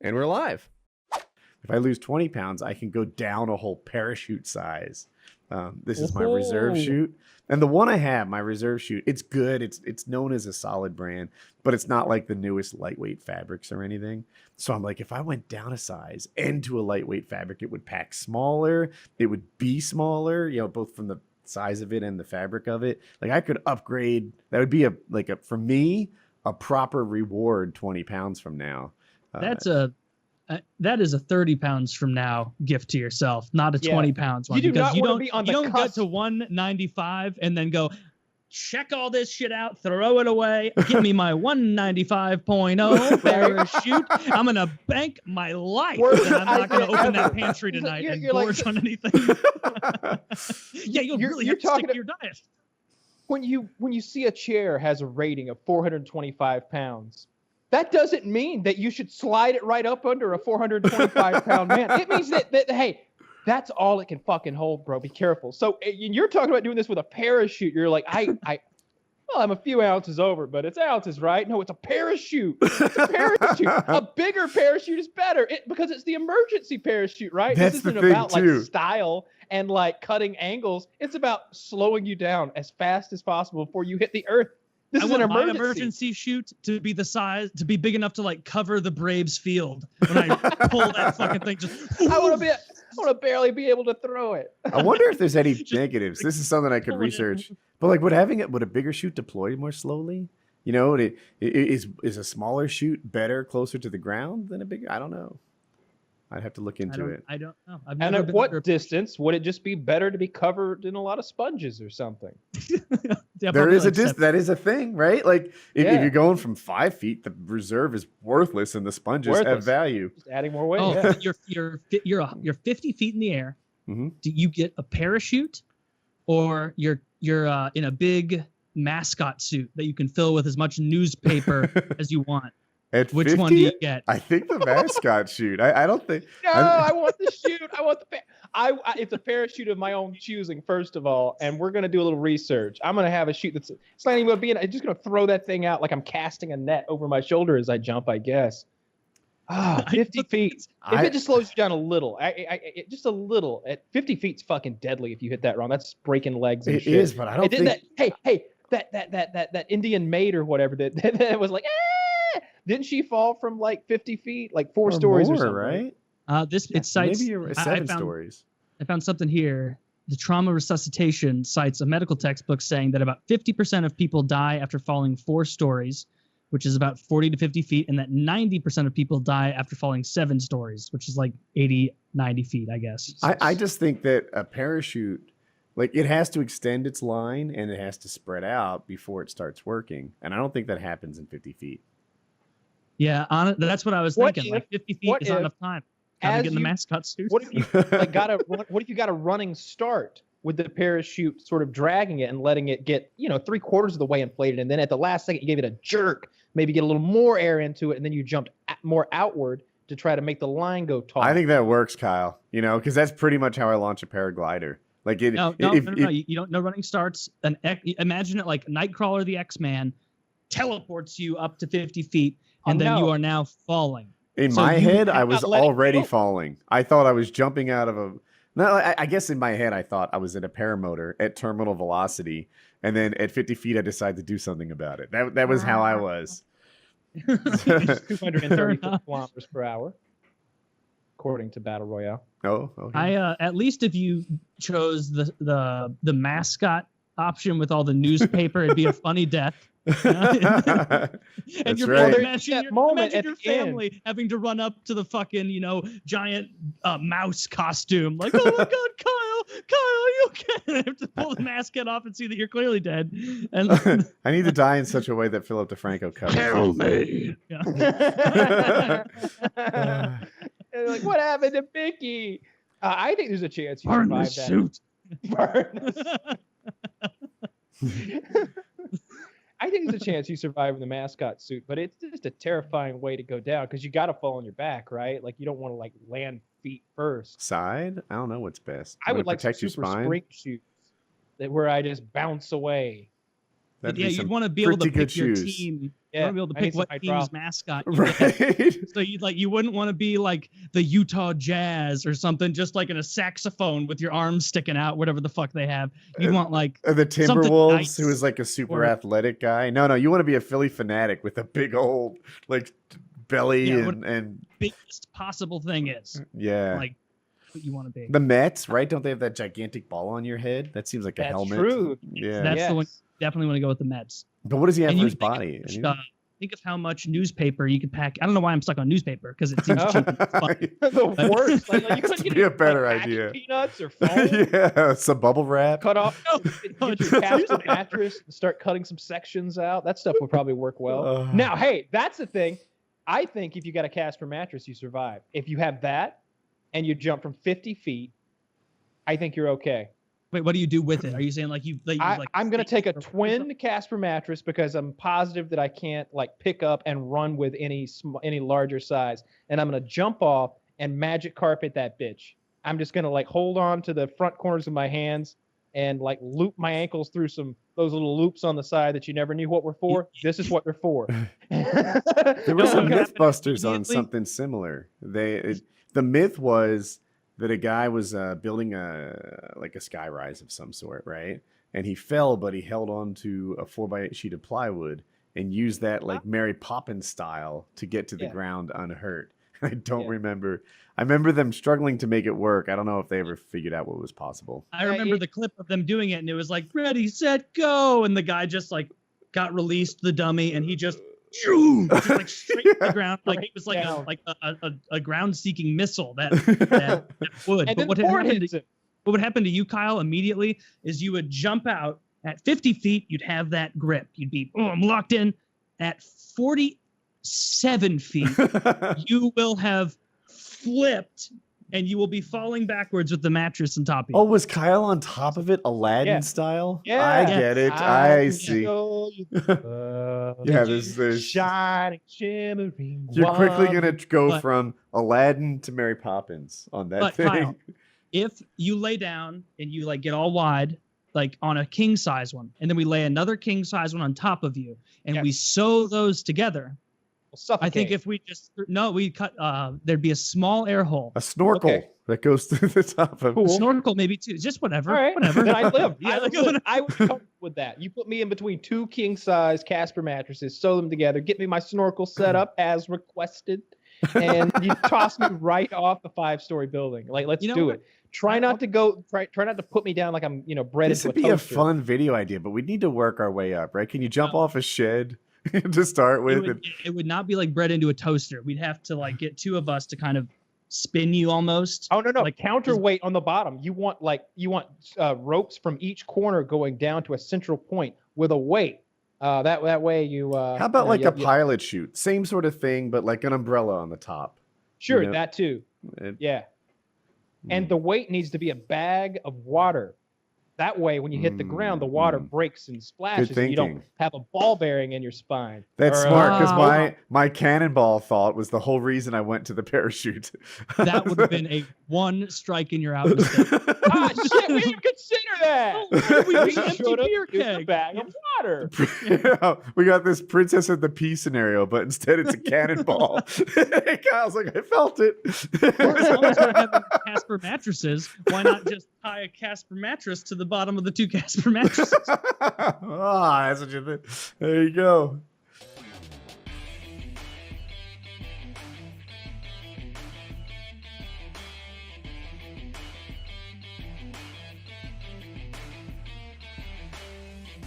And we're live. If I lose 20 pounds, I can go down a whole parachute size. This is my reserve chute. And the one I have, my reserve chute, it's good. It's known as a solid brand, but it's not like the newest lightweight fabrics or anything. So I'm like, if I went down a size into a lightweight fabric, it would pack smaller. It would be smaller, you know, both from the size of it and the fabric of it. Like I could upgrade. That would be for me, a proper reward 20 pounds from now. That is a 30 pounds from now gift to yourself, not a 20 pounds one. You do because not you want don't, to be on you the don't cusp. get to 195 and then go, check all this shit out, throw it away, give me my 195.0 parachute. I'm going to bank my life that I'm not going to open that pantry tonight and gorge on anything. Yeah, you'll really have to stick to your diet. When you see a chair has a rating of 425 pounds, that doesn't mean that you should slide it right up under a 425-pound man. It means that, hey, that's all it can fucking hold, bro. Be careful. So you're talking about doing this with a parachute. You're like, I'm a few ounces over, but it's ounces, right? No, it's a parachute. It's a parachute. A bigger parachute is better because it's the emergency parachute, right? That's this isn't the thing, about too. like style and like cutting angles. It's about slowing you down as fast as possible before you hit the earth. This is an emergency. My emergency chute to be the size, to be big enough to like cover the Braves field when I pull that fucking thing. I want to barely be able to throw it. I wonder if there's any negatives. This is something I could research. But like, would a bigger chute deploy more slowly? You know, is a smaller chute better closer to the ground than a bigger? I don't know. I'd have to look into it. I don't know. And at what distance would it just be better to be covered in a lot of sponges or something? There is that is a thing, right? Like if you're going from 5 feet, the reserve is worthless and the sponges have value. Just adding more weight. Oh, you're 50 feet in the air. Mm-hmm. Do you get a parachute, or you're in a big mascot suit that you can fill with as much newspaper as you want? At Which 50, one do you get? I think the mascot chute. I don't think. No, I want the chute. I want the. It's a parachute of my own choosing, first of all, and we're gonna do a little research. I'm gonna have a chute it's not even gonna be. I'm just gonna throw that thing out like I'm casting a net over my shoulder as I jump. I guess. 50 feet. If it just slows you down a little, just a little. At 50 feet's fucking deadly if you hit that wrong. That's breaking legs and shit. It is, but I don't think. That Indian maid or whatever that was like. Didn't she fall from like 50 feet, like 4 stories or something? Right? It cites maybe 7 stories. I found something here. The trauma resuscitation cites a medical textbook saying that about 50% of people die after falling 4 stories, which is about 40 to 50 feet, and that 90% of people die after falling 7 stories, which is like 80, 90 feet, I guess. I just think that a parachute, like it has to extend its line and it has to spread out before it starts working. And I don't think that happens in 50 feet. Yeah, that's what I was thinking. Like 50 feet is not enough time. Gotta get in the mascot suit. What if you what if you got a running start with the parachute sort of dragging it and letting it get 3/4 of the way inflated, and then at the last second you gave it a jerk, maybe get a little more air into it, and then you jumped more outward to try to make the line go taut. I think that works, Kyle. Because that's pretty much how I launch a paraglider. Like no, you don't. No running starts. Imagine it like Nightcrawler, the X-Man, teleports you up to 50 feet. And then you are now falling. In my head, I was already falling. I thought I was jumping out of a... No, I guess in my head, I thought I was in a paramotor at terminal velocity. And then at 50 feet, I decided to do something about it. That was how I was. 230 kilometers per hour, according to Battle Royale. Oh, okay. At least if you chose the mascot option with all the newspaper, it'd be a funny death. And you're right. Imagine your family having to run up to the fucking giant mouse costume, like, oh my god, Kyle, are you okay? And I have to pull the mascot off and see that you're clearly dead. And I need to die in such a way that Philip DeFranco covers. Kill me. Yeah. Like, what happened to Mickey? I think there's a chance you burn survive that. Burn. I think there's a chance you survive in the mascot suit, but it's just a terrifying way to go down because you got to fall on your back, right? Like you don't want to like land feet first. Side? I don't know what's best. I would like some protect your super spine. spring shoots where I just bounce away. That'd yeah, be you'd some want to be able to pretty good pick your shoes. team. Yeah, You want to be able to I need pick some what team's hydraulic. mascot. You get. Right. So you wouldn't want to be like the Utah Jazz or something, just like in a saxophone with your arms sticking out, whatever the fuck they have. You'd want like The something Timberwolves, nice who is like a super or- athletic guy. No, you want to be a Philly fanatic with a big old like belly Yeah, what- and biggest possible thing is yeah. like what you want to be. The Mets, right? Don't they have that gigantic ball on your head? That seems like a That's helmet. true. Yeah. That's the one. Yes. Definitely want to go with the Mets. But what does he have And for you his think body? Think of how much newspaper you could pack. I don't know why I'm stuck on newspaper because it seems cheap. And fun. The worst. Like, you couldn't Be get a better like, packing idea. peanuts or foam. Yeah, some bubble wrap. Cut off. No, Get your Casper mattress and start cutting some sections out. That stuff would probably work well. Ugh. Now, hey, that's the thing. I think if you got a Casper mattress, you survive. If you have that and you jump from 50 feet, I think you're okay. Wait, what do you do with it? Are you saying like you? I'm going to take a or- twin Casper mattress because I'm positive that I can't like pick up and run with any larger size. And I'm going to jump off and magic carpet that bitch. I'm just going to like hold on to the front corners of my hands and like loop my ankles through those little loops on the side that you never knew what were for. This is what they're for. There were some What happened Mythbusters on immediately? something similar. The myth was that a guy was building a sky rise of some sort, right? And he fell, but he held on to a 4x8 sheet of plywood and used that like Mary Poppins style to get to the Yeah. ground unhurt. I don't Yeah. remember. I remember them struggling to make it work. I don't know if they ever figured out what was possible. I remember the clip of them doing it, and it was like ready, set, go, and the guy just like got released the dummy, and he just like straight to the ground, like it was like down. a ground-seeking missile that would. And But then the board hits it. what would happen to you, Kyle, immediately is you would jump out at 50 feet. You'd have that grip. You'd be, oh, I'm locked in. At 47 feet, you will have flipped, and you will be falling backwards with the mattress on top of you. Oh, was Kyle on top of it, Aladdin Yeah. style? Yeah. I get it. I see. Yeah, there's shining, shimmering. you're quickly gonna go But- from Aladdin to Mary Poppins on that But thing. Kyle, if you lay down and you like get all wide, like on a king size one, and then we lay another king size one on top of you, and we Yes. sew those together, I think Suffocate. if we just we cut there'd be a small air hole. A snorkel Okay. that goes through the top of Cool. Snorkel maybe too. Just whatever. All right. Whatever. Then I live. Yeah, I would like, live. I would be comfortable with that. You put me in between two king size Casper mattresses, sew them together, get me my snorkel set up as requested, and you toss me right off the 5-story building. Like, let's You know do what? it. Try not to put me down like I'm, bred This into would a be a toaster. fun video idea, but we need to work our way up, right? Can you jump off a shed to start with? It would not be like bread into a toaster. We'd have to like get two of us to kind of spin you almost. Oh no, like, counterweight on the bottom. You want ropes from each corner going down to a central point with a weight. That way you. How about like a pilot chute? Same sort of thing, but like an umbrella on the top. Sure, you know? that too. It- Yeah. And the weight needs to be a bag of water. That way, when you hit the ground, the water breaks and splashes, and you don't thinking. have a ball bearing in your spine. That's Or, smart because Ah. my cannonball thought was the whole reason I went to the parachute. That would have been a one strike and you're out. Mistake. Ah, shit, we didn't consider that. We We just empty should have beer used a keg. bag of water. Yeah, we got this Princess of the Pea scenario, but instead it's a cannonball. Kyle's like, I felt it. As long as we're having Casper mattresses, why not just tie a Casper mattress to the bottom of the two Casper mattresses? Ah, that's what you think. There you go.